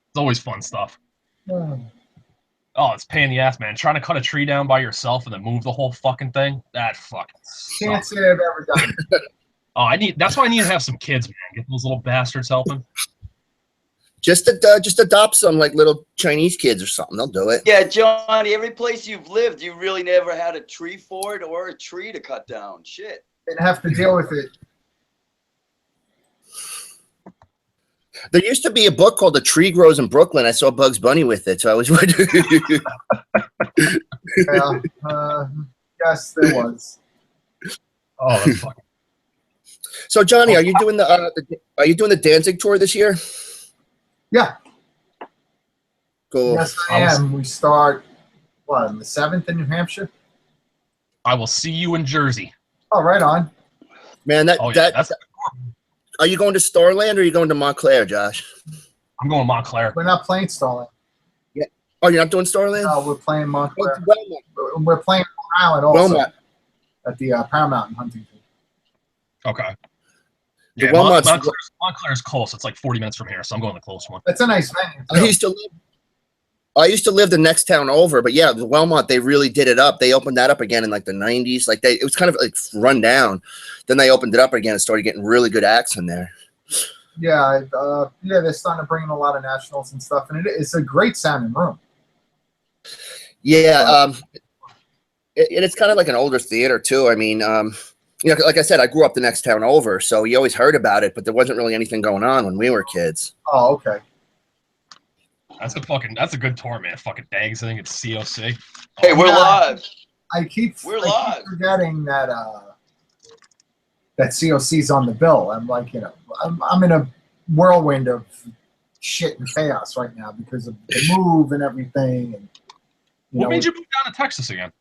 It's always fun stuff. Oh, Oh, it's pain in the ass, man. Trying to cut a tree down by yourself and then move the whole fucking thing. That fucking can't sucks. say I've ever done it. Oh, that's why I need to have some kids, man. Get those little bastards helping. Just adopt some like little Chinese kids or something. They'll do it. Yeah, Johnny, every place you've lived, you really never had a tree fort or a tree to cut down. Shit. Didn't have to deal with it. There used to be a book called "The Tree Grows in Brooklyn." I saw Bugs Bunny with it, so I was wondering. Yeah, yes, there was. Oh, that's fucking. So, Johnny, are you doing the Danzig tour this year? Yeah. Cool. Yes, I am. We start on the 7th in New Hampshire. I will see you in Jersey. Oh, right on. Man, are you going to Starland or are you going to Montclair, Josh? I'm going Montclair. We're not playing Starland. Yeah. Oh, you're not doing Starland? No, we're playing Montclair. Oh, We're playing Long Island also Wilmot. at the Paramount in Huntington. Okay. The Yeah, Wilmot's- Montclair's close. It's like 40 minutes from here, so I'm going the close one. It's a nice venue. I used to live the next town over, but yeah, the Wilmot, they really did it up. They opened that up again in like the 90s. Like it was kind of like run down. Then they opened it up again and started getting really good acts in there. Yeah, they're starting to bring in a lot of nationals and stuff, and it's a great sounding room. Yeah, it's kind of like an older theater too. I mean, like I said, I grew up the next town over, so you always heard about it, but there wasn't really anything going on when we were kids. Oh, okay. That's a good tour, man. Fucking Dags, I think it's COC. Hey, we're live. I keep live. forgetting that that COC's on the bill. I'm like, I'm in a whirlwind of shit and chaos right now because of the move and everything. And what made you move down to Texas again?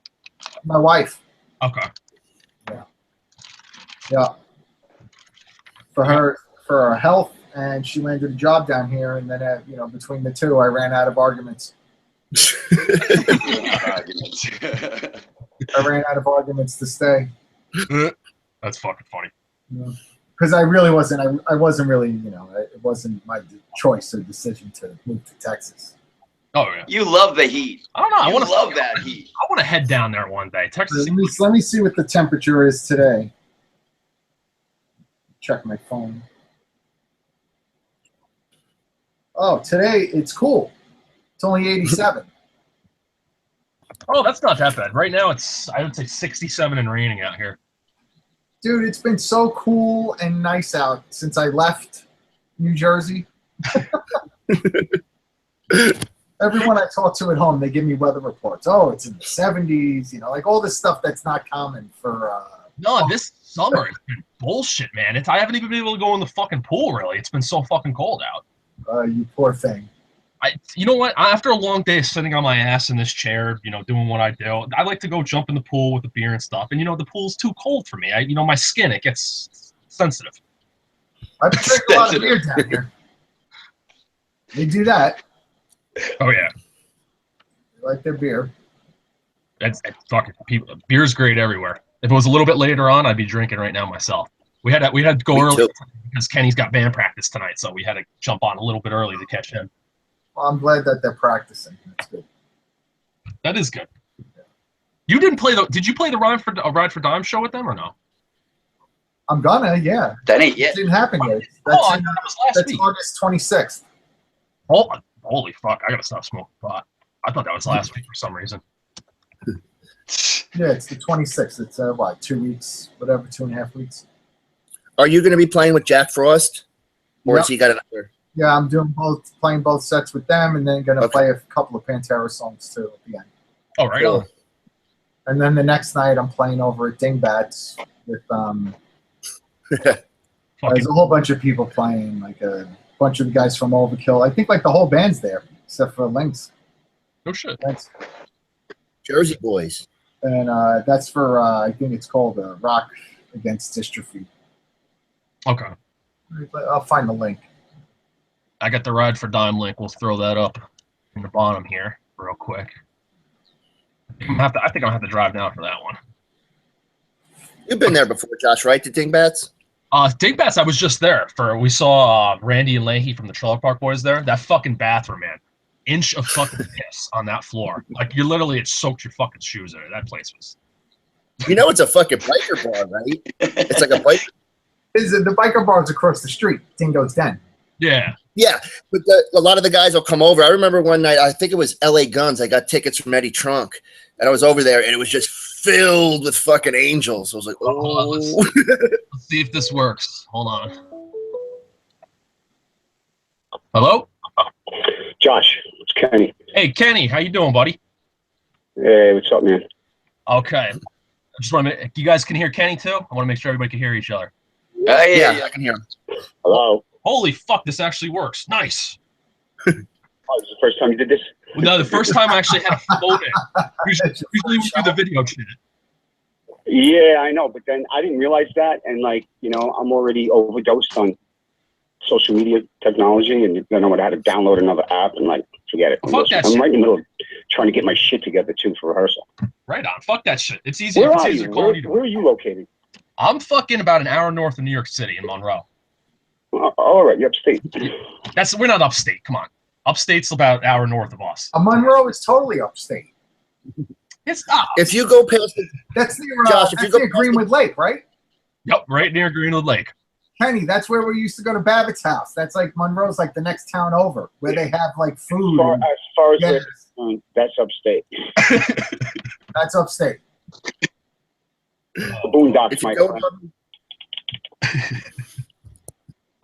My wife. Okay. Yeah. For her health, and she landed a job down here, and then between the two, I ran out of arguments. I ran out of arguments to stay. That's fucking funny. Because I really wasn't. I wasn't really. It wasn't my choice or decision to move to Texas. Oh yeah. You love the heat. I don't know. I want to love that heat. I want to head down there one day. Texas. Let me see what the temperature is today. Check my phone. Oh, today it's cool. It's only 87. Oh, that's not that bad. Right now it's, I would say, 67 and raining out here. Dude, it's been so cool and nice out since I left New Jersey. Everyone I talk to at home, they give me weather reports. Oh, it's in the 70s, like all this stuff that's not common for... No, this summer it's been bullshit, man. I haven't even been able to go in the fucking pool, really. It's been so fucking cold out. You poor thing. You know what? After a long day of sitting on my ass in this chair, doing what I do, I like to go jump in the pool with the beer and stuff. And the pool's too cold for me. My skin, it gets sensitive. I've been drinking a lot of beer down here. They do that. Oh yeah. They like their beer. It's fucking people. Beer's great everywhere. If it was a little bit later on, I'd be drinking right now myself. We had to go early because Kenny's got band practice tonight, so we had to jump on a little bit early to catch him. Well, I'm glad that they're practicing. That's good. That is good. Yeah. You didn't play Did you play the Ride for Dime show with them or no? I'm gonna, yeah. That ain't yet. It didn't happen yet. I thought it was last week. August 26th. Oh, holy fuck! I gotta stop smoking pot. I thought that was last week for some reason. Yeah, it's the 26th. It's 2 weeks, whatever, 2.5 weeks. Are you going to be playing with Jack Frost, or has he got another? Yeah, I'm playing both sets with them, and then going to play a couple of Pantera songs too at the end. Oh, right on. And then the next night, I'm playing over at Dingbats with there's a whole bunch of people playing, like a bunch of the guys from Overkill. I think like the whole band's there, except for Lynx. No shit. That's Jersey Boys. And that's for, I think it's called Rock Against Dystrophy. Okay. I'll find the link. I got the Ride for Dime link. We'll throw that up in the bottom here real quick. I think I'm gonna have to drive down for that one. You've been there before, Josh, right? To Dingbats? Dingbats, I was just there we saw Randy and Leahy from the Trailer Park Boys there. That fucking bathroom, man. Inch of fucking piss on that floor. Like, you literally, it soaked your fucking shoes in it. That place was. You know, it's a fucking biker bar, right? It's like a biker. The biker bar's across the street, Dingo's Den. Yeah. Yeah, but a lot of the guys will come over. I remember one night, I think it was LA Guns. I got tickets from Eddie Trunk, and I was over there, and it was just filled with fucking angels. I was like, oh. Let's see if this works. Hold on. Hello? Josh, it's Kenny. Hey, Kenny, how you doing, buddy? Hey, what's up, man? Okay. I just want to. You guys can hear Kenny too. I want to make sure everybody can hear each other. Yeah, I can hear him. Hello. Holy fuck! This actually works. Nice. Oh, this is the first time you did this? No, the first time I actually had a phone in. Usually we do the video chat. Yeah, I know, but then I didn't realize that, and like, you know, I'm already overdosed on social media technology, and then I would have had to download another app, and like, forget it. Fuck that I'm shit. right in the middle of trying to get my shit together too for rehearsal. Right on. Fuck that shit. It's easy. Where It's are easy you? to call you. Where are you located? I'm fucking about an hour north of New York City in Monroe. All right, you're upstate. We're not upstate. Come on. Upstate's about an hour north of us. Monroe is totally upstate. It's not. If you go past the, That's near, Josh, if that's you go near Greenwood Lake, right? Yep, right near Greenwood Lake. Kenny, that's where we used to go to Babbitt's house. That's like Monroe's like the next town over, where they have like food. As far as Yes. that's upstate. That's upstate. The Boondocks, if you my go, friend.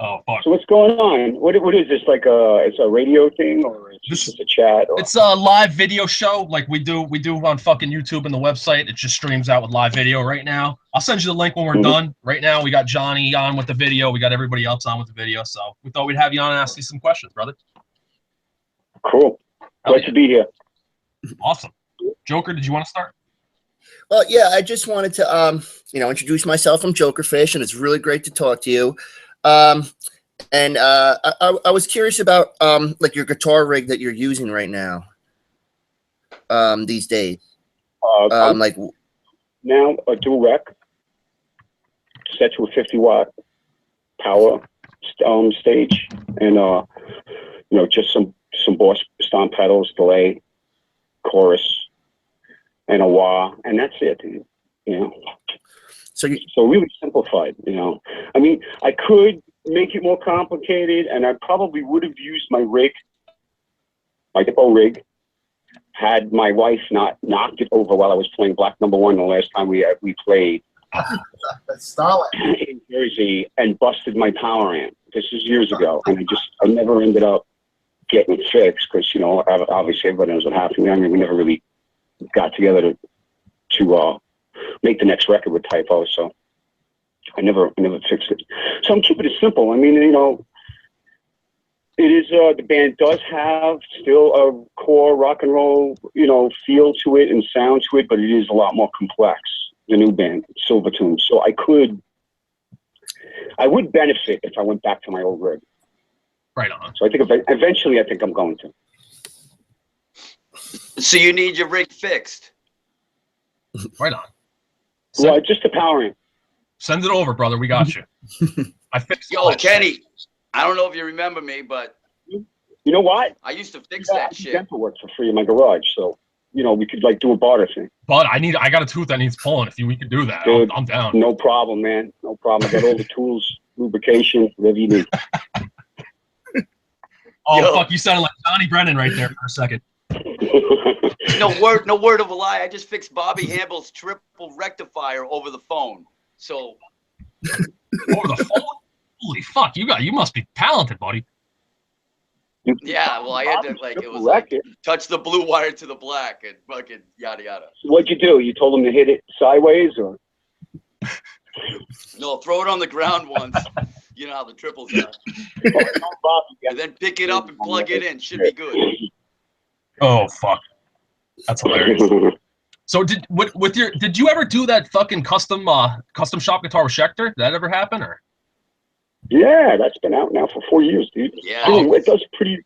Oh fuck. So what's going on? What is this, like it's a radio thing, or it's just a chat? Or? It's a live video show like we do on fucking YouTube and the website. It just streams out with live video right now. I'll send you the link when we're done. Right now we got Johnny on with the video. We got everybody else on with the video. So we thought we'd have you on and ask you some questions, brother. Cool. Glad to be here. Awesome. Joker, did you want to start? well, yeah, I just wanted to, introduce myself. I'm Jokerfish, and it's really great to talk to you. And I was curious about like your guitar rig that you're using right now. These days, like now a dual rec set to a 50-watt power stage, and just some Boss stomp pedals, delay, chorus, and a wah, and that's it. So really simplified. I mean, I could make it more complicated, and I probably would have used my rig, my depot rig, had my wife not knocked it over while I was playing Black Number One the last time we played Stalin. in Jersey, and busted my power amp. This is years ago, and I never ended up getting it fixed because obviously everybody knows what happened. I mean, we never really got together to make the next record with Typo, so I never fixed it. So I'm keeping it simple. I mean, it is the band does have still a core rock and roll, feel to it and sound to it, but it is a lot more complex. The new band, Silvertomb. So I would benefit if I went back to my old rig. Right on. So I think eventually I'm going to. So you need your rig fixed. Right on. Well, just the power amp. Send it over, brother. We got you. I fixed Yo, Kenny, I don't know if you remember me, but you know what? I used to fix I that do shit. dental work for free in my garage, so we could like do a barter thing. But I got a tooth that needs pulling. If we could do that, Dude, I'm down. No problem, man. No problem. I got all the tools, lubrication, whatever you need. Oh Yo. fuck! You sounded like Johnny Brennan right there for a second. No word of a lie. I just fixed Bobby Hamble's triple rectifier over the phone. So Over the phone? Holy fuck! You must be talented, buddy. yeah, well, I had to it was like touch the blue wire to the black and fucking yada yada. What'd you do? You told him to hit it sideways, or? No, throw it on the ground once. You know how the triples are. And then pick it up and plug it in. Should be good. Oh fuck! That's hilarious. So did you ever do that fucking custom shop guitar with Schecter? Did that ever happen or? Yeah, that's been out now for 4 years, dude. Yeah. I mean, it does pretty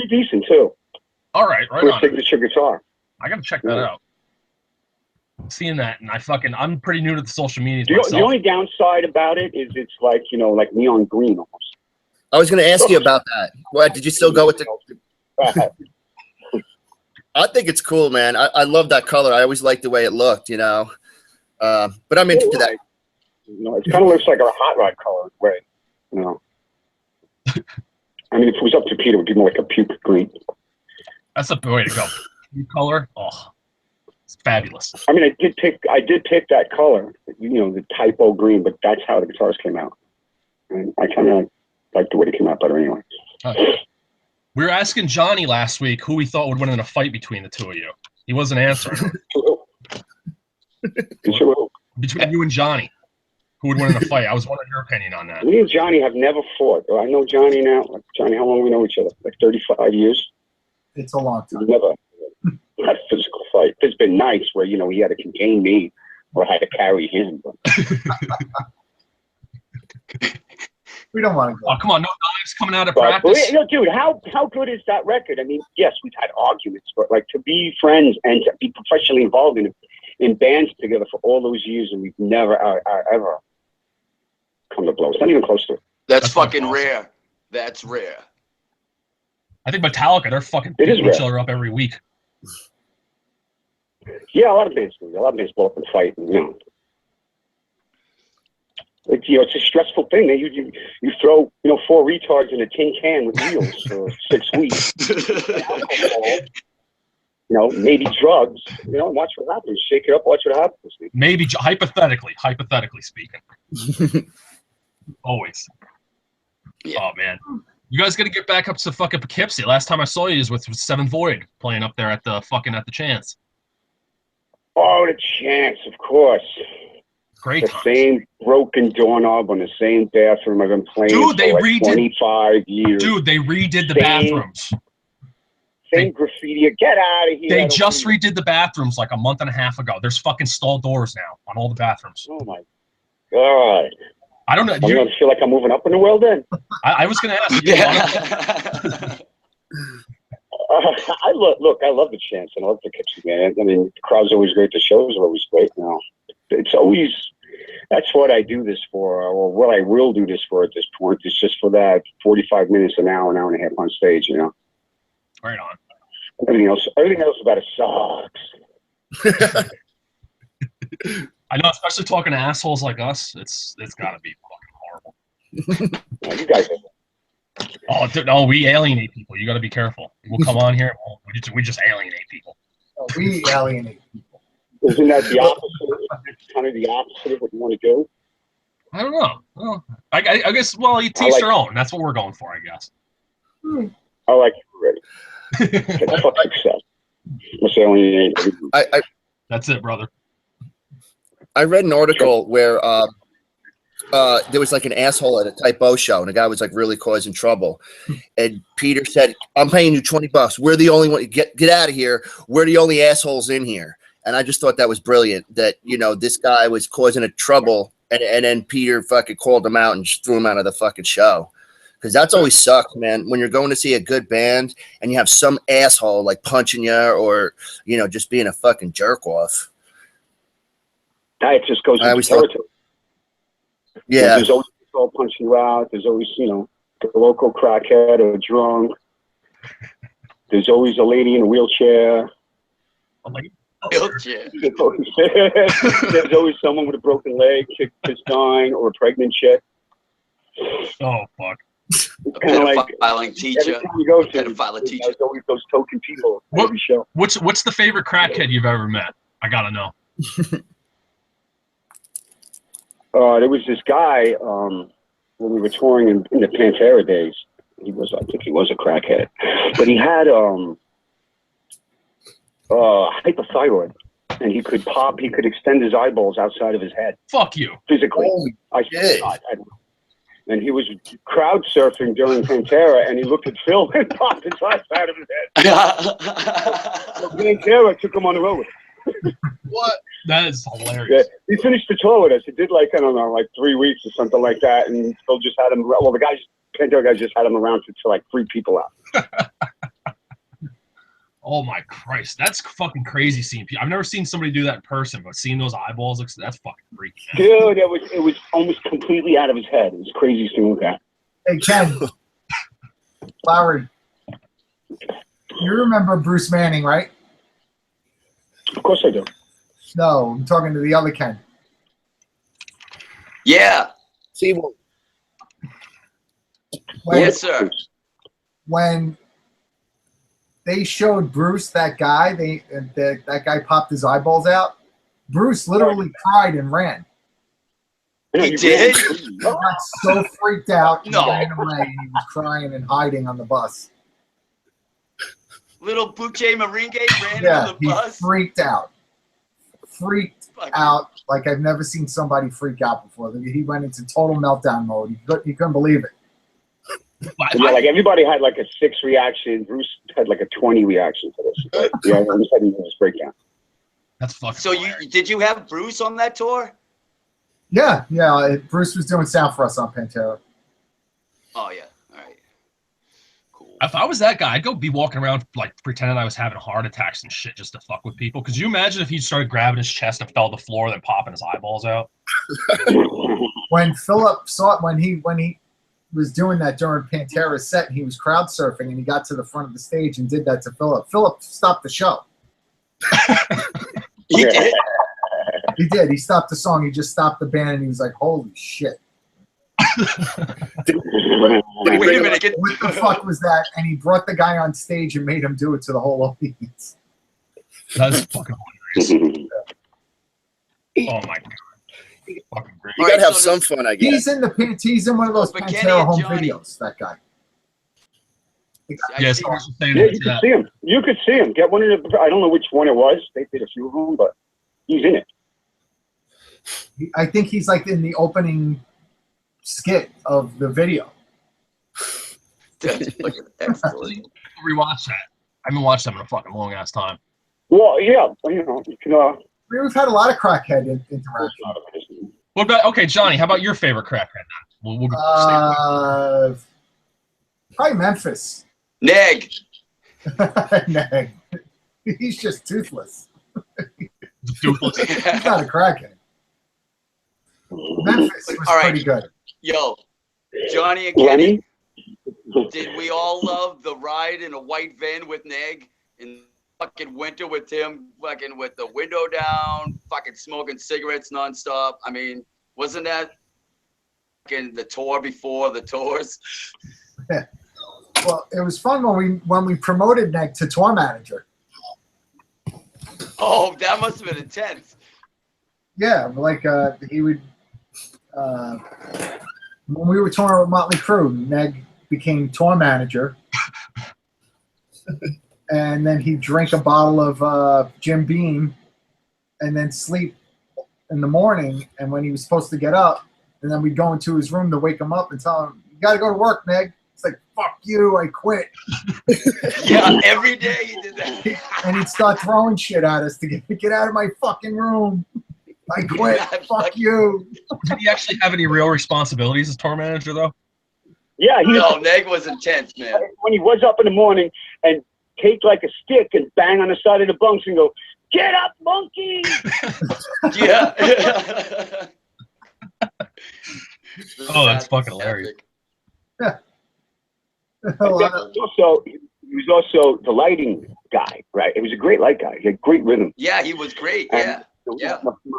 decent too. All right, For a on. signature guitar. I gotta check that out. seeing that, and I'm pretty new to the social media The myself. only downside about it is it's like, you know, like neon green almost. I was going to ask you about that. What did you still go with the? I think it's cool, man. I love that color. I always liked the way it looked, you know. But I'm into that. You know, it kind of looks like a hot rod color, way. You know. I mean, if it was up to Peter, it would be more like a puke green. That's the way to go. New color, oh, it's fabulous. I mean, I did pick that color, you know, the typo green, but that's how the guitars came out. And I kind of like the way they came out better anyway. We were asking Johnny last week who we thought would win in a fight between the two of you. He wasn't answering. Between you and Johnny, who would win in a fight? I was wondering your opinion on that. Me and Johnny have never fought. I know Johnny now. Johnny, how long we know each other? Like 35 years? It's a long time. We've never had a physical fight. There's been nights where, you know, he had to contain me or I had to carry him. But... We don't want to go. Oh, come on. No knives coming out of practice. But, you know, dude, how good is that record? I mean, yes, we've had arguments, but like to be friends and to be professionally involved in bands together for all those years, and we've never ever come to blows. Not even close to it. That's fucking awesome. Rare. That's rare. I think Metallica, they're fucking beating each other up every week. Yeah, a lot of bands do. A lot of bands blow up and fight. And, you know, it's a stressful thing. You throw, you know, 4 retards in a tin can with wheels for 6 weeks. Alcohol, you know, maybe drugs. You know, watch what happens. Shake it up. Watch what happens. Maybe hypothetically speaking. Always. Yeah. Oh man, you guys got to get back up to fucking Poughkeepsie. Last time I saw you was with Seven Void playing up there at the Chance. Oh, the Chance, of course. Great. The same broken doorknob on the same bathroom I've been playing for like 25 years. Dude, they redid the bathrooms. Same graffiti. Get out of here. They just redid the bathrooms like a month and a half ago. There's fucking stall doors now on all the bathrooms. Oh my God. I don't know. I'm going to feel like I'm moving up in the world then. I was going to ask you. Yeah. I love the Chance and I love the Poughkeepsie, man. I mean, the crowd's always great. The shows are always great. You know, it's always, that's what I do this for, or what I will do this for at this point. It's just for that 45 minutes, an hour and a half on stage, you know. Right on. Everything else about it sucks. I know, especially talking to assholes like us, it's got to be fucking horrible. You guys are. Oh, we alienate people. You got to be careful. We'll come on here. We just alienate people. Oh, we alienate people. Isn't that the opposite? It's kind of the opposite of what you want to do. I don't know. Well, I guess. Well, you teach their own. That's what we're going for, I guess. I like you already. That's fucking success. Let's alienate. That's it, brother. I read an article where there was like an asshole at a typo show, and the guy was like really causing trouble. And Peter said, "I'm paying you $20. We're the only one. Get out of here. We're the only assholes in here." And I just thought that was brilliant. That, you know, this guy was causing a trouble, and then Peter fucking called him out and just threw him out of the fucking show. Because that's always sucks, man. When you're going to see a good band and you have some asshole like punching you or, you know, just being a fucking jerk off. It just goes into territory. Yeah. There's always people punching you out. There's always, you know, the local crackhead or drunk. There's always a lady in a wheelchair. Wheelchair. There's always someone with a broken leg, kid that's dying, or a pregnant chick. Oh, fuck. It's kind of like pedophiling teacher. Every time you go to, pedophile teacher. There's always those token people at every show. What's the favorite crackhead you've ever met? I gotta know. There was this guy when we were touring in the Pantera days. I think he was a crackhead, but he had hypothyroid, and he could extend his eyeballs outside of his head. Fuck you. Physically. I don't know. And he was crowd surfing during Pantera, and he looked at Phil and popped his eyes out of his head. So Pantera took him on the road with him. What? That is hilarious. Yeah, he finished the tour with us. He did like, I don't know, like 3 weeks or something like that, and Phil just had him. Well, Pantera guys just had him around to like 3 people out. Oh my Christ, that's fucking crazy seeing people. I've never seen somebody do that in person, but seeing those eyeballs, that's fucking freaky. Dude, it was almost completely out of his head. It was crazy seeing that. Hey, Ken. Larry. You remember Bruce Manning, right? Of course I do. No, I'm talking to the other Ken. Yeah. See, well, Yes, sir. When they showed Bruce that guy, that guy popped his eyeballs out. Bruce literally cried and ran. He did? He got so freaked out, he No. ran away, and he was crying and hiding on the bus. Little Buche Meringue ran Yeah, on the he bus. freaked out. Freaked Fucking- out like I've never seen somebody freak out before. He went into total meltdown mode. He couldn't believe it. Yeah, like everybody had like a 6 reaction. Bruce had like a 20 reaction to this. But, yeah, I just had a nervous breakdown. That's fucking. So did you have Bruce on that tour? Yeah. Bruce was doing sound for us on Pantera. Oh yeah. All right. Cool. If I was that guy, I'd go be walking around like pretending I was having heart attacks and shit just to fuck with people. Could you imagine if he started grabbing his chest and fell to the floor, then popping his eyeballs out? When Philip saw it, when he was doing that during Pantera's set, and he was crowd surfing, and he got to the front of the stage and did that to Philip. Philip stopped the show. He did. He did. He stopped the song. He just stopped the band, and he was like, "Holy shit! Wait a minute. What the fuck was that?" And he brought the guy on stage and made him do it to the whole audience. That's fucking hilarious. Oh my god. Fucking great. you gotta have some fun, I guess. He's in one of those But Kenny Pantera and home Johnny- videos. That guy. Yes, I was saying Yeah, that you to could that. see him. You could see him. Get one of the. I don't know which one it was. They did a few of them, but he's in it. I think he's like in the opening skit of the video. That's fucking excellent. Rewatch that. I haven't watched them in a fucking long ass time. Well, yeah, you know, you can. We've had a lot of crackhead interaction. What about Johnny? How about your favorite crackhead? Then we'll Probably Memphis. Neg. Neg. He's just toothless. Toothless. He's not a crackhead. Memphis was All right. pretty good. Yo, Johnny and Kenny. Lenny? Did we all love the ride in a white van with Neg in fucking winter with him, fucking with the window down, fucking smoking cigarettes nonstop? I mean, wasn't that fucking the tour before the tours? Well, it was fun when we promoted Neg to tour manager. Oh, that must have been intense. Yeah, like he would. When we were touring with Motley Crue, Neg became tour manager, and then he'd drink a bottle of Jim Beam, and then sleep in the morning. And when he was supposed to get up, and then we'd go into his room to wake him up and tell him, "You got to go to work, Neg." It's like, "Fuck you, I quit." Yeah, every day he did that. And he'd start throwing shit at us to get out of my fucking room. I quit. Fuck you. Did he actually have any real responsibilities as tour manager though? Yeah, he No, Neg was intense, man. when he was up in the morning and take like a stick and bang on the side of the bunks and go, "Get up, monkey!" Yeah. Oh, that's fucking hilarious. He was also the lighting guy, right? He was a great light guy. He had great rhythm. Yeah, he was great. And Yeah. Yeah.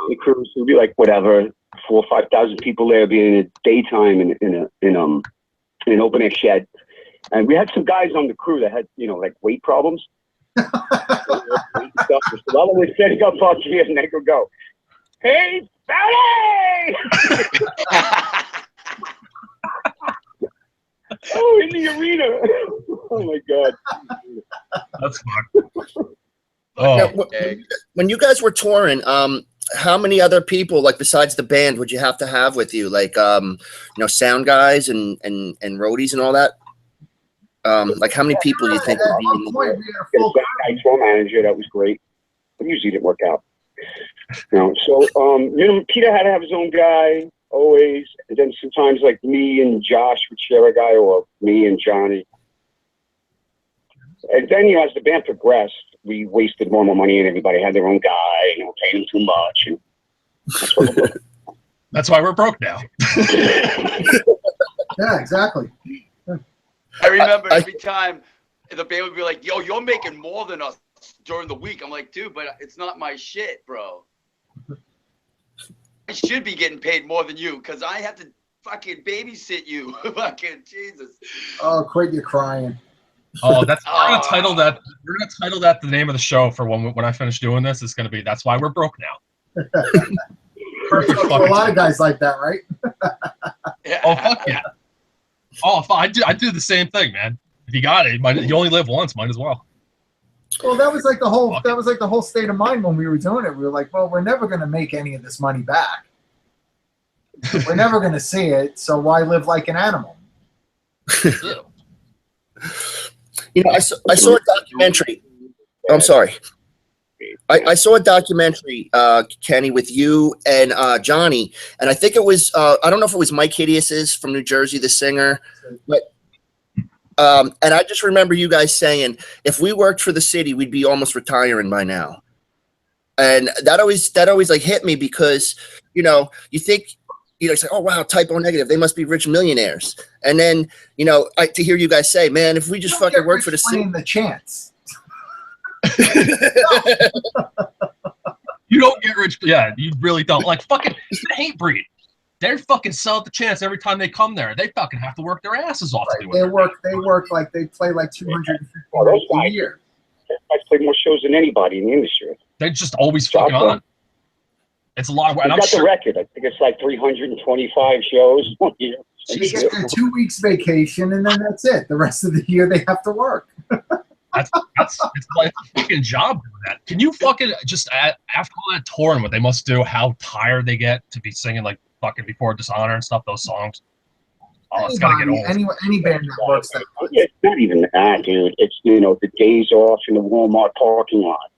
The cruise would be like whatever, 4,000 or 5,000 people there, being in the daytime in an open air shed. And we had some guys on the crew that had, like weight problems. So while we're setting up our gear, and they would go, "Hey, Fatty!" Oh, in the arena. Oh my God. That's fun. Oh, Now, when you guys were touring, how many other people, like besides the band, would you have to have with you? Like, sound guys and roadies and all that? Like how many people do you think would be in the We had a full I tour manager, that was great. But usually didn't work out. So Peter had to have his own guy always, and then sometimes like me and Josh would share a guy, or me and Johnny. And then, as the band progressed, we wasted more and more money, and everybody had their own guy, and we paid him too much. And that's what we're doing. That's why we're broke now. Yeah, exactly. I remember every time the band would be like, "Yo, you're making more than us during the week." I'm like, "Dude, but it's not my shit, bro. I should be getting paid more than you because I have to fucking babysit you." Fucking Jesus. Oh, quit your crying. Oh, we're gonna title that. We're gonna title that the name of the show for when I finish doing this. It's gonna be "That's Why We're Broke Now." Perfect. A lot of guys like that, right? Yeah. Oh fuck yeah! Oh, I do the same thing, man. If you got it, you only live once. Might as well. Well, that was like the whole state of mind when we were doing it. We were like, well, we're never going to make any of this money back. We're never going to see it, so why live like an animal? You know, I saw a documentary. I'm sorry. I saw a documentary, Kenny, with you and Johnny, and I think it was I don't know if it was Mike Hideous's from New Jersey, the singer, but and I just remember you guys saying if we worked for the city, we'd be almost retiring by now, and that always like hit me because you know you think. You know, it's like, oh wow, typo negative. They must be rich millionaires. And then, you know, to hear you guys say, man, if we just fucking work for the city, the chance. You don't get rich. Yeah, you really don't. Like fucking Hate Breed. They're fucking sell the chance every time they come there. They fucking have to work their asses off. Right. They work like they play like 250 a year. I play more shows than anybody in the industry. They're just always fucking on. It's a lot of work. I got the record. I think it's like 325 shows. They get their 2 weeks vacation, and then that's it. The rest of the year, they have to work. It's like a fucking job doing that. Can you fucking just after all that touring, what they must do, how tired they get to be singing like fucking Before Dishonor and stuff, those songs. Oh, it's gotta get old. Any band that works that much. It's not even that, dude. It's, you know, the days off in the Walmart parking lot.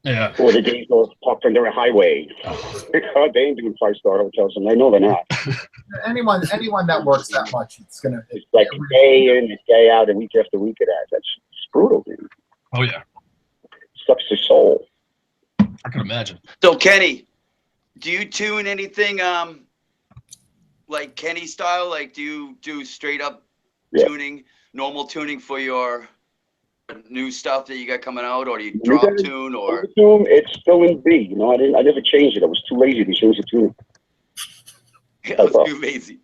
Yeah. Or the days off parked under a highway. They ain't doing 5-star hotels, and they know they're not. Anyone that works that much, it's like day in, day out, and week after week of that. That's brutal, dude. Oh yeah. Sucks their soul. I can imagine. So Kenny, do you tune anything like Kenny style? Like do you do straight up tuning, normal tuning for your new stuff that you got coming out, or do you drop tune or it's still in B. You know, I never changed it. I was too lazy to change the tune. I was too lazy.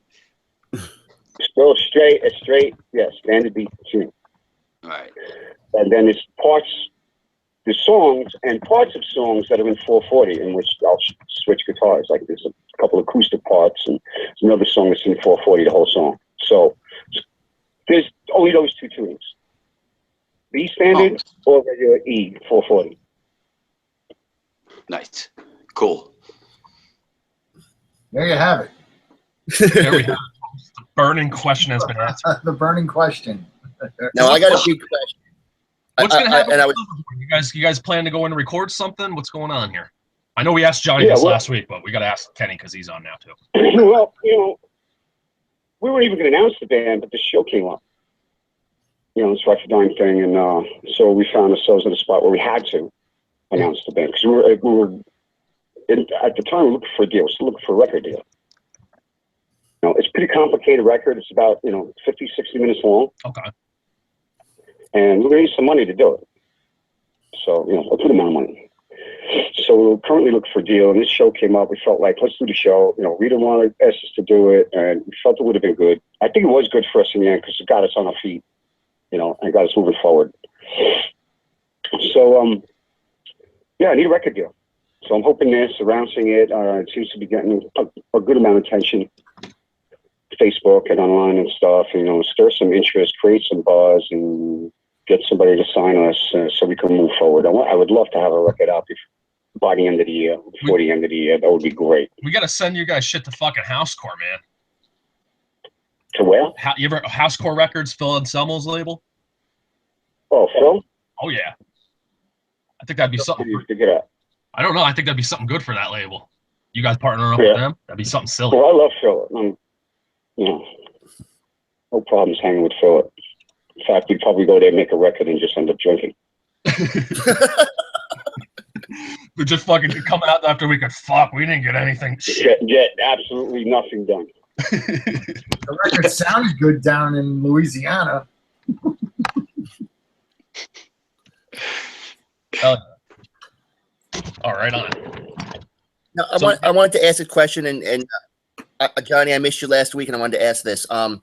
Still straight, standard B tune. All right. And then it's the songs and parts of songs that are in 440, in which I'll switch guitars. Like there's a couple acoustic parts, and there's another song that's in 440, the whole song. So there's only those two tunings. B standard or regular E 440. Nice. Cool. There you have it. There we have it. The burning question has been answered. The burning question. Now I got a big question. What's going to happen? You guys plan to go in and record something? What's going on here? I know we asked Johnny this last week, but we got to ask Kenny because he's on now too. Well, you know, we weren't even going to announce the band, but the show came up. You know, this Right for Dime thing, and so we found ourselves in a spot where we had to announce the band because we were at the time we were looking for a deal, still looking for a record deal. You know, it's a pretty complicated record. It's about 50, 60 minutes long. Okay. And we're going to need some money to do it. So a good amount of money. So we're currently looking for a deal, and this show came up. We felt like let's do the show. We didn't want to ask us to do it, and we felt it would have been good. I think it was good for us in the end because it got us on our feet. And got us moving forward. So, I need a record deal. So I'm hoping this, announcing it. It seems to be getting a good amount of attention. Facebook and online and stuff. Stir some interest, create some buzz, and get somebody to sign us so we can move forward. I would love to have a record out by the end of the year, before the end of the year. That would be great. We got to send you guys shit to fucking Housecore, man. To where? You ever Housecore Records, Phil Anselmo's label? Oh, Phil? Oh yeah. I think that'd be something. I don't know. I think that'd be something good for that label. You guys partner up with them? That'd be something silly. Well, I love Phil. No problems hanging with Phil. In fact, we'd probably go there, make a record, and just end up drinking. We're just fucking coming out after we could fuck. We didn't get anything. Shit. Yeah, absolutely nothing done. The record sounded good down in Louisiana. All right, on. Now, I wanted to ask a question, and Johnny, I missed you last week, and I wanted to ask this. Now,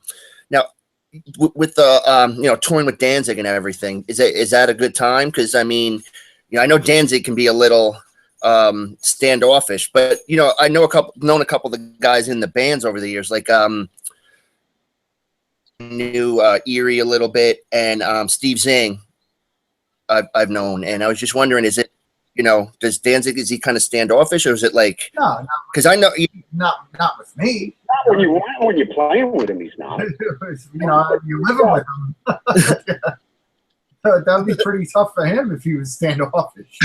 with the touring with Danzig and everything, is that a good time? Because I mean, I know Danzig can be a little standoffish, but I known a couple of the guys in the bands over the years, like knew Erie a little bit, and Steve Zing I've known, and I was just wondering, is it does Danzig, is he kind of standoffish, or is it like no, because I know not with me. Not when you're playing with him, he's not. You're living with him. That would be pretty tough for him if he was standoffish.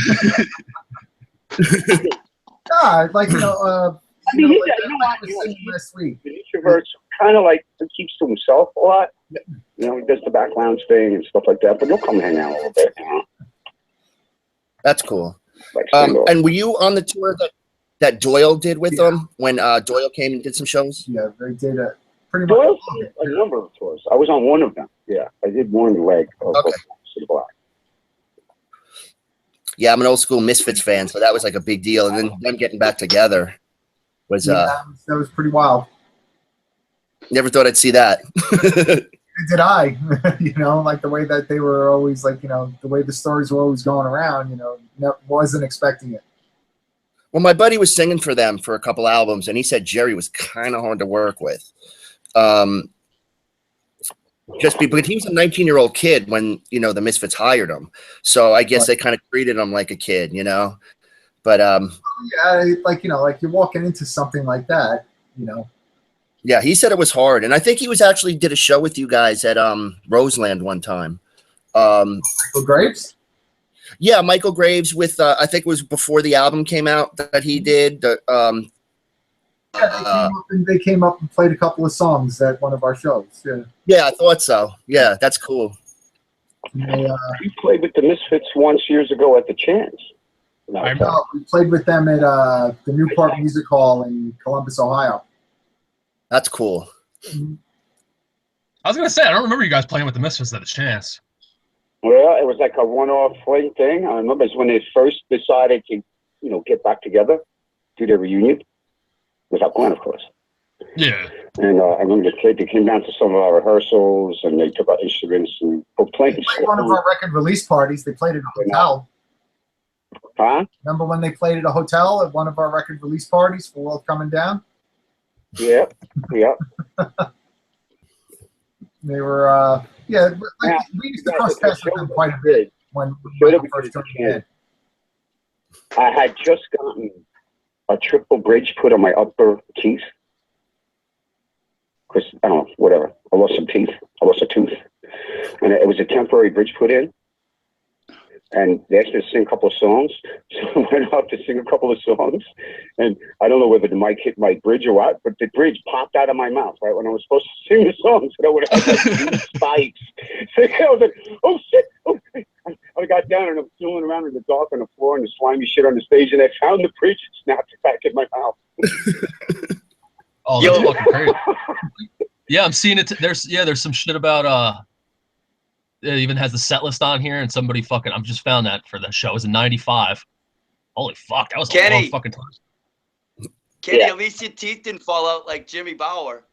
Last week. The introvert's kind of like he keeps to himself a lot. He does the back lounge thing and stuff like that, but he'll come hang out a little bit. That's cool. And were you on the tour that Doyle did with them when Doyle came and did some shows? Yeah, they did it pretty much. Doyle did a number of tours. I was on one of them. Yeah, I did one leg. Okay. Yeah, I'm an old school Misfits fan, so that was like a big deal. And then them getting back together was that was pretty wild. Never thought I'd see that. Did I? Like the way that they were always like, the way the stories were always going around, wasn't expecting it. Well, my buddy was singing for them for a couple albums, and he said Jerry was kind of hard to work with. Just because he was a 19-year-old kid when, the Misfits hired him. So I guess they kind of treated him like a kid, But yeah, like you're walking into something like that, Yeah, he said it was hard, and I think he was actually did a show with you guys at Roseland one time. Michael Graves? Yeah, Michael Graves with I think it was before the album came out that he did. They came up and played a couple of songs at one of our shows. Yeah, I thought so. Yeah, that's cool. You played with the Misfits once years ago at the Chance. We played with them at the Newport Music Hall in Columbus, Ohio. That's cool. I was gonna say, I don't remember you guys playing with the Misfits at the Chance. Well, it was like a one-off thing. I remember it's when they first decided to, get back together, do their reunion, without Glenn, of course. Yeah. And I remember they came down to some of our rehearsals, and they took our instruments and were playing. They played one of our record release parties. They played at a hotel. Huh? Remember when they played at a hotel at one of our record release parties for World Coming Down? Yeah. They were, we used to cross paths with them quite a bit when we first started in. I had just gotten a triple bridge put on my upper teeth. Because, I don't know, whatever. I lost some teeth. I lost a tooth. And it was a temporary bridge put in. And they asked me to sing a couple of songs. So I went out to sing a couple of songs. And I don't know whether the mic hit my bridge or what, but the bridge popped out of my mouth, right, when I was supposed to sing the songs. And I would have had like spikes. So I was like, oh, shit. Oh. I got down and I'm fooling around in the dark on the floor and the slimy shit on the stage. And I found the bridge and snapped it back in my mouth. Oh, that's fucking crazy. Yeah, I'm seeing it. There's some shit about it even has the set list on here, and somebody fucking I just found that for the show. It was in ¡95. Holy fuck, that was a long fucking time. Kenny, at least your teeth didn't fall out like Jimmy Bauer.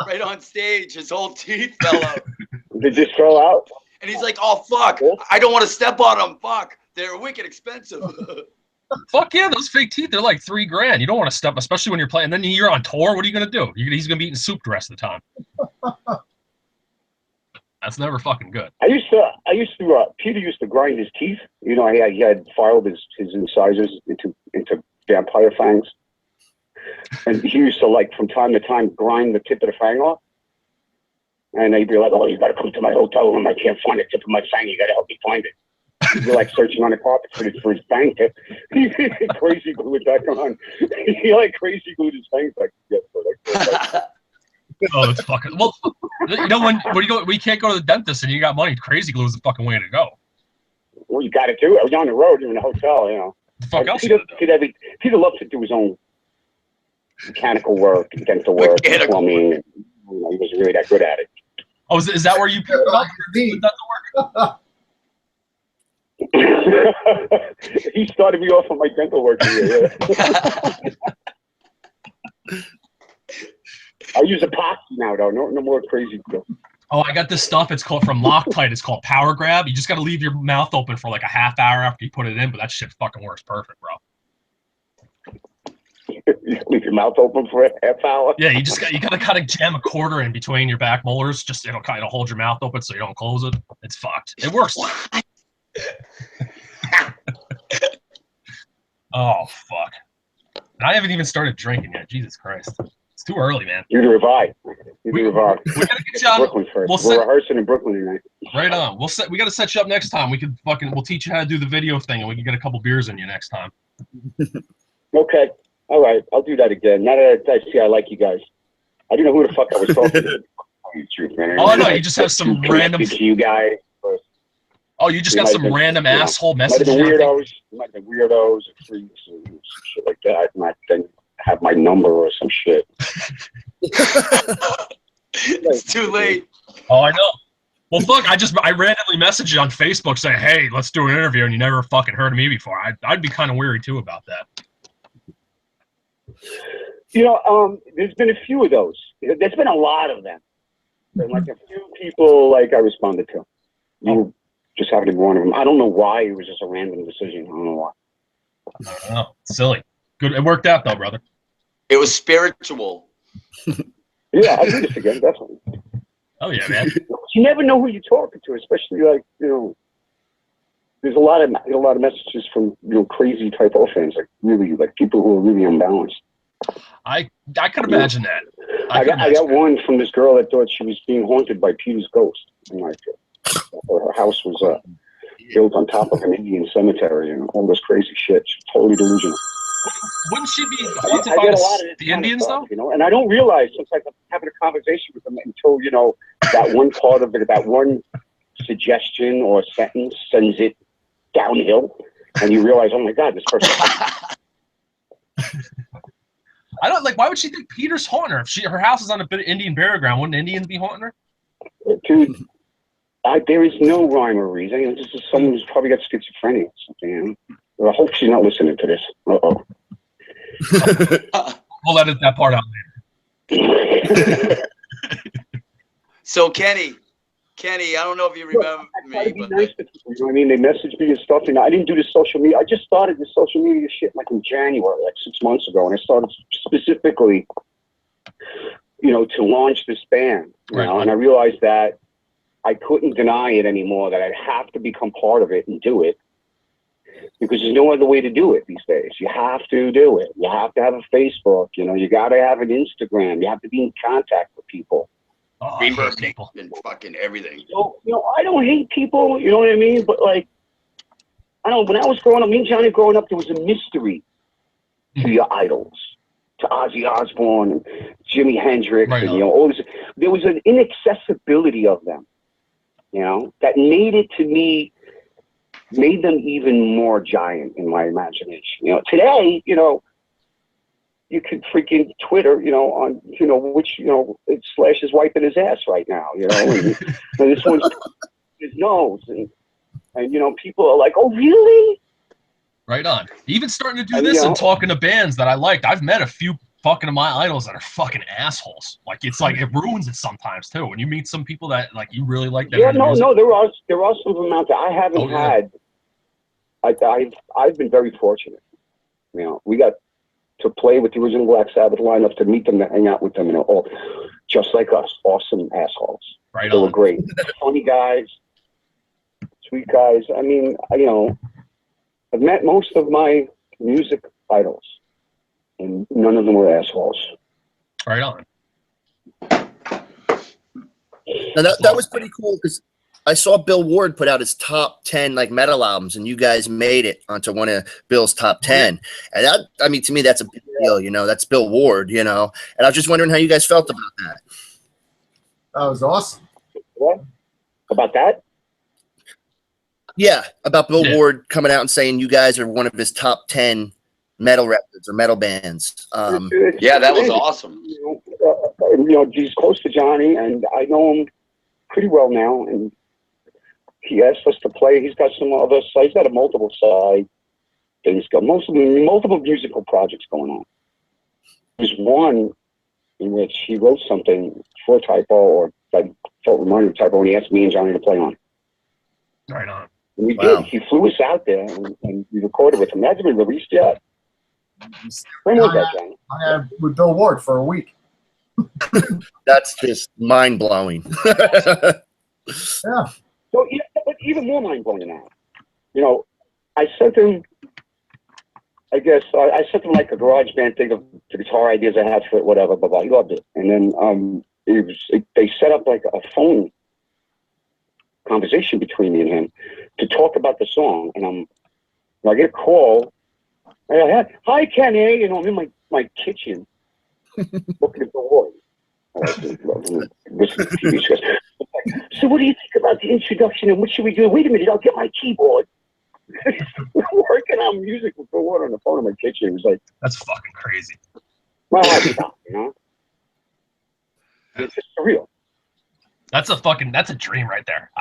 Right on stage, his whole teeth fell out. They just fell out? And he's like, oh fuck, I don't want to step on them. Fuck, they're wicked expensive. Fuck yeah, those fake teeth, they're like $3,000. You don't want to step, especially when you're playing. And then you're on tour. What are you gonna do? He's gonna be eating soup the rest of the time. That's never fucking good. Peter used to grind his teeth. He had filed his incisors into vampire fangs. And he used to, like, from time to time, grind the tip of the fang off. And they'd be like, oh, you got to come to my hotel room. I can't find the tip of my fang. You got to help me find it. He'd be like searching on the carpet for his fang tip. He crazy glued it back on. He like crazy glued his fangs back together. Oh, it's fucking. Well, you know when you go, we can't go to the dentist and you got money. Crazy glue is the fucking way to go. Well, you got to do it. I was on the road, you're in a hotel, you know. The fuck else? Peter loves to do his own mechanical work, dental work, plumbing. And, you know, he wasn't really that good at it. Oh, is that where you picked up dental work? He started me off on my dental work career. Yeah. I use epoxy now, though. No more crazy stuff. Oh, I got this stuff. It's called from Loctite. It's called Power Grab. You just got to leave your mouth open for like a half hour after you put it in, but that shit fucking works perfect, bro. You leave your mouth open for a half hour. Yeah, you gotta kind of jam a quarter in between your back molars. Just it'll kind of hold your mouth open so you don't close it. It's fucked. It works. Oh fuck! And I haven't even started drinking yet. Jesus Christ, it's too early, man. Neither have I. Neither have I. We gotta get you on Brooklyn first. We're rehearsing in Brooklyn tonight. Right on. We gotta set you up next time. We'll teach you how to do the video thing, and we can get a couple beers in you next time. Okay. All right, I'll do that again. Now that I see I like you guys. I didn't know who the fuck I was talking to. Truth, man. Oh no, you just have some random. To you guys. Oh, you just got some random asshole message. Might have been weirdos. Might have been weirdos or freaks or some shit like that. Might then have my number or some shit. It's too late. Oh, I know. Well, fuck, I randomly messaged you on Facebook saying, hey, let's do an interview, and you never fucking heard of me before. I'd be kind of weary, too, about that. You know, there's been a few of those. There's been a lot of them. And like a few people, like I responded to. You just happened to be one of them. I don't know why. It was just a random decision. I don't know why. I don't know. Silly. Good. It worked out, though, brother. It was spiritual. Yeah, I'll do this again, definitely. Oh, yeah, man. You never know who you're talking to, especially like, you know, there's a lot of messages from, you know, crazy type of fans, like really, like people who are really unbalanced. I could imagine that. I got one from this girl that thought she was being haunted by Peter's ghost. And like, her house was built on top of an Indian cemetery and all this crazy shit. She's totally delusional. Wouldn't she be haunted by the Indians, though? You know, and I don't realize sometimes I'm having a conversation with them until, you know, that one part of it, that one suggestion or sentence sends it downhill, and you realize, oh my God, this person. I don't like. Why would she think Peter's haunting her? If her house is on a bit of Indian burial ground, wouldn't Indians be haunting her? Dude, there is no rhyme or reason. You know, this is someone who's probably got schizophrenia or something. You know? Well, I hope she's not listening to this. We'll edit that part out later. So Kenny, I don't know if you remember me, but nice to people, you know what I mean? They messaged me and stuff, and I didn't do the social media. I just started the social media shit like in January, like 6 months ago, and I started specifically, you know, to launch this band. You know, and I realized that I couldn't deny it anymore, that I'd have to become part of it and do it, because there's no other way to do it these days. You have to do it. You have to have a Facebook. You know, you got to have an Instagram. You have to be in contact with people. Oh, people and fucking everything. So, you know, I don't hate people. You know what I mean? But like, I don't know. When I was growing up, me and Johnny growing up, there was a mystery to your idols, to Ozzy Osbourne and Jimi Hendrix, and you know, all this. There was an inaccessibility of them. You know, that made them even more giant in my imagination. You know, today, you know, you could freaking Twitter, you know, on, you know, which, you know, Slash is wiping his ass right now, you know, and this one's his nose, and you know, people are like, oh, really? Right on. Even starting to do this and talking to bands that I liked. I've met a few fucking of my idols that are fucking assholes. Like, it's like, it ruins it sometimes too. When you meet some people that like you really like. Yeah, no, there are some of them out there. I haven't had. I've been very fortunate. You know, we got to play with the original Black Sabbath lineup, to meet them, to hang out with them, and all just like us, awesome assholes. Right. They were great, funny guys, sweet guys. I mean, you know, I've met most of my music idols, and none of them were assholes. Right on. Now that was pretty cool, because I saw Bill Ward put out his top 10 like metal albums, and you guys made it onto one of Bill's top 10. And that, I mean, to me, that's a big deal. You know, that's Bill Ward. You know, and I was just wondering how you guys felt about that. That was awesome. What about that? Yeah, about Bill Ward coming out and saying you guys are one of his top 10 metal records or metal bands. Yeah, that was awesome. You know, he's close to Johnny, and I know him pretty well now. And he asked us to play. He's got some other sides. He's got a multiple side things going. Multiple musical projects going on. There's one in which he wrote something for Typo, or I felt reminded of Typo, and he asked me and Johnny to play on. Right on. And we did. He flew us out there, and we recorded with him. It hasn't been released yet. When was that, Johnny? I had with Bill Ward for a week. That's just mind blowing. Yeah. So, yeah, but even more mind blowing than that. You know, I sent him. I guess I sent him like a garage band thing of the guitar ideas I had for it, whatever. Blah blah. He loved it, and then they set up like a phone conversation between me and him to talk about the song. And I get a call. Hi, Kenny. You know, I'm in my kitchen looking at the wall. So what do you think about the introduction and what should we do? Wait a minute, I'll get my keyboard. We're working on music with the water on the phone in my kitchen. It was like, that's fucking crazy. My heart stopped, you know? It's just surreal. That's a dream right there.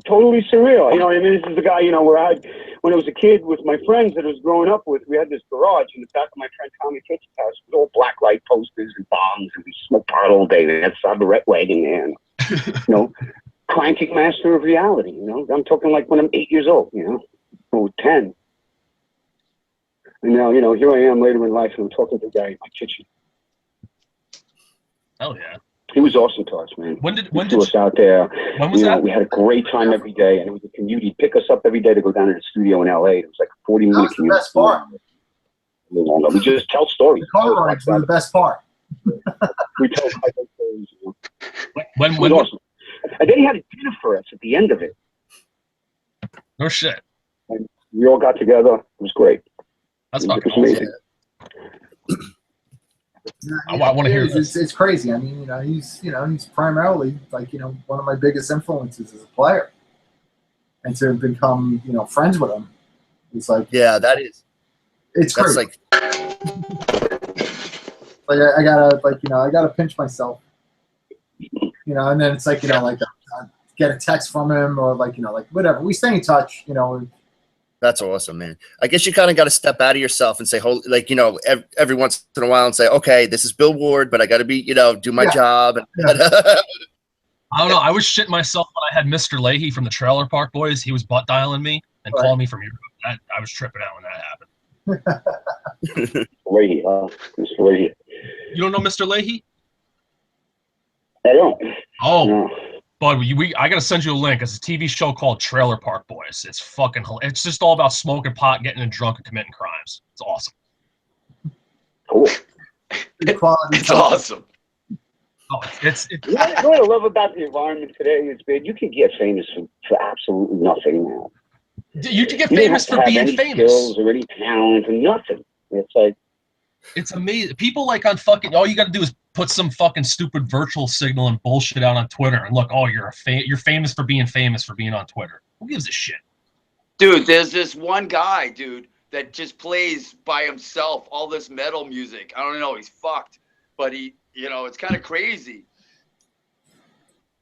Totally surreal. You know, I mean, this is the guy, you know, when I was a kid with my friends that I was growing up with, we had this garage in the back of my friend Tommy Kitchen's house with all black light posters and bombs, and we smoked pot all day. And that's our red wagon there. You know, clanking master of reality, you know. I'm talking like when I'm 8 years old, you know, or 10. And now, you know, here I am later in life, and I'm talking to a guy in my kitchen. Hell yeah. He was awesome to us, man. When did us out there? When was that? We had a great time every day, and it was a commute. He'd pick us up every day to go down to the studio in LA. It was like a 40-minute commute. That's the best part. We just tell stories. The car rides were the best part. We tell stories. You know? When awesome. And then he had a dinner for us at the end of it. No shit. And we all got together. It was great. That's fucking amazing. I want to hear this. It's crazy. I mean, he's primarily like, one of my biggest influences as a player, and to become, friends with him, it's like, yeah, it's crazy. Like I gotta pinch myself, and then it's like, I get a text from him, or like whatever. We stay in touch, That's awesome, man. I guess you kind of got to step out of yourself and say, every once in a while and say, okay, this is Bill Ward, but I got to be, do my job. I don't know. I was shitting myself when I had Mr. Leahy from the Trailer Park Boys. He was butt dialing me and calling me from Europe. I was tripping out when that happened. Leahy, Mr. Leahy. You don't know Mr. Leahy? I don't. Oh. No. Bud, I gotta send you a link. It's a TV show called Trailer Park Boys. It's fucking hilarious. It's just all about smoking pot, getting drunk, and committing crimes. It's awesome. Cool. It's awesome. Oh, it's what I love about the environment today is, man, you can get famous for absolutely nothing now. You can get famous for being famous. Skills or any talent or nothing. It's like, it's amazing. People like on fucking, all you got to do is put some fucking stupid virtual signal and bullshit out on Twitter, and look, you're famous for being on Twitter. Who gives a shit? Dude, there's this one guy, dude, that just plays by himself all this metal music. I don't know, he's fucked, but he, it's kind of crazy.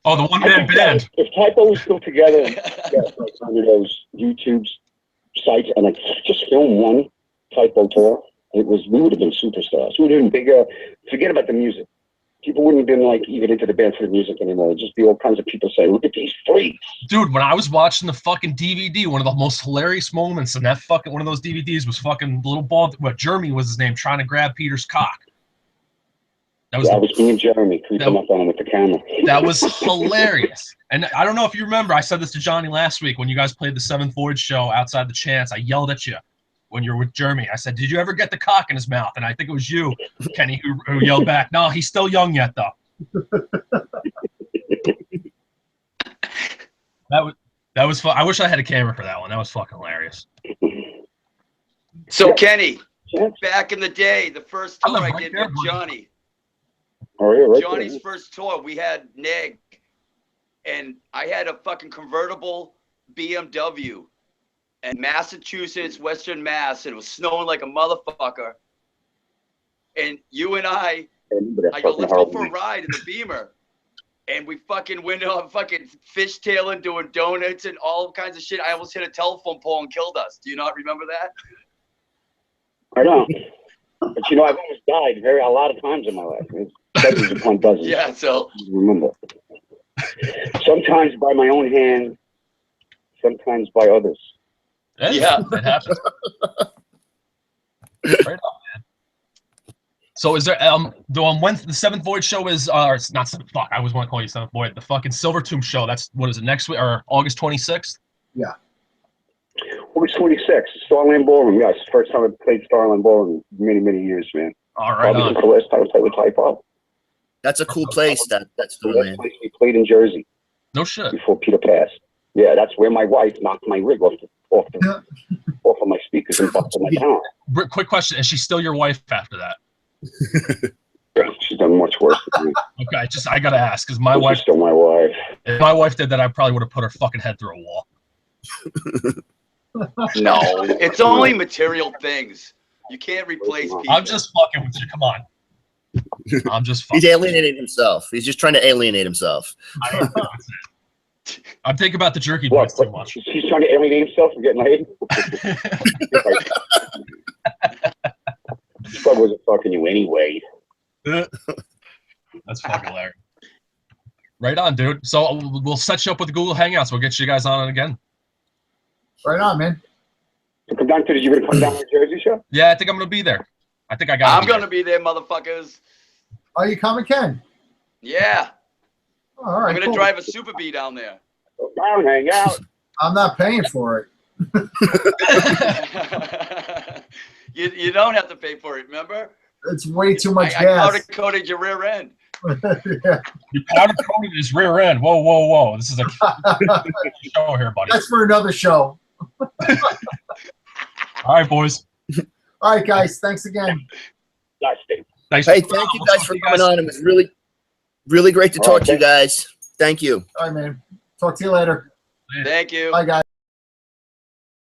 Oh, the one-man band. If Typo was still together and got like one of those YouTube sites and like just film one Typo tour, we would have been superstars. We would have been bigger. Forget about the music. People wouldn't have been like even into the band for the music anymore. It'd just be all kinds of people saying, "Look at these freaks." Dude, when I was watching the fucking DVD, one of the most hilarious moments in that fucking one of those DVDs was fucking little ball. What Jeremy was his name, trying to grab Peter's cock. I was being Jeremy, creeping up on him with the camera. That was hilarious. And I don't know if you remember, I said this to Johnny last week when you guys played the Seventh Void show outside the Chance. I yelled at you when you were with Jeremy. I said, "Did you ever get the cock in his mouth?" And I think it was you, Kenny, who yelled back, "No, he's still young yet, though." That was fun. I wish I had a camera for that one. That was fucking hilarious. So Yeah. Kenny, Yeah. back in the day, the first I tour live I right did there, with buddy. Johnny. Oh, yeah, right Johnny's there. first tour, we had Neg, and I had a fucking convertible BMW, and Massachusetts, Western Mass, and it was snowing like a motherfucker. And you and I remember that go, fucking let's go horrible for a night. ride in the Beamer. And we fucking went on fucking fishtailing, doing donuts and all kinds of shit. I almost hit a telephone pole and killed us. Do you not remember that? I don't. But you know, I've almost died a lot of times in my life. It's dozens upon dozens. Yeah, so Remember. Sometimes by my own hand, sometimes by others. Yeah. It happens. Right on, man. So is there when the Seventh Void show is it's not seventh, fuck, I always want to call you Seventh Void, the fucking Silvertomb show, that's what is it, next week or August 26th? August 26th, Starland Ballroom. Yes, first time I played Starland Ballroom in many, many years, man. All right. Probably the last time I played with Hi-Pop. That's a cool place. That's The cool, last man. place we played in Jersey No shit. before Peter passed. Yeah, that's where my wife knocked my rig off of my speakers and busted my tower. Quick question, is she still your wife after that? She's done much worse than me. Okay, I gotta ask, because my wife, She's still my wife. if my wife did that, I probably would have put her fucking head through a wall. no, it's only material things. You can't replace people. I'm just fucking with you. Come on. I'm just fucking. He's alienating himself. He's just trying to alienate himself. I'm thinking about the jerky What? boys too much. He's trying to alienate himself from getting laid? He probably wasn't fucking you anyway. That's fucking hilarious. Right on, dude. So we'll set you up with the Google Hangouts. We'll get you guys on it again. Right on, man. So come down to you gonna come down to the Jersey show? Yeah, I think I'm gonna be there. I think I got. I'm gonna be there, motherfuckers. Are you coming, Ken? Yeah. Oh, all right, I'm gonna cool. drive a Super B down there. Go down, hang out. I'm not paying for it. you don't have to pay for it, remember? It's way too much I gas. powder coated your rear end. Yeah. You powder coated his rear end. Whoa, whoa, whoa! This is a show here, buddy. That's for another show. All right, boys. All right, guys. Thanks again. Nice, Dave. Thanks. Hey, thank you guys for coming on. It was really, really great to talk to you guys. Thank you. All right, man. Talk to you later. Thank you. Bye, guys.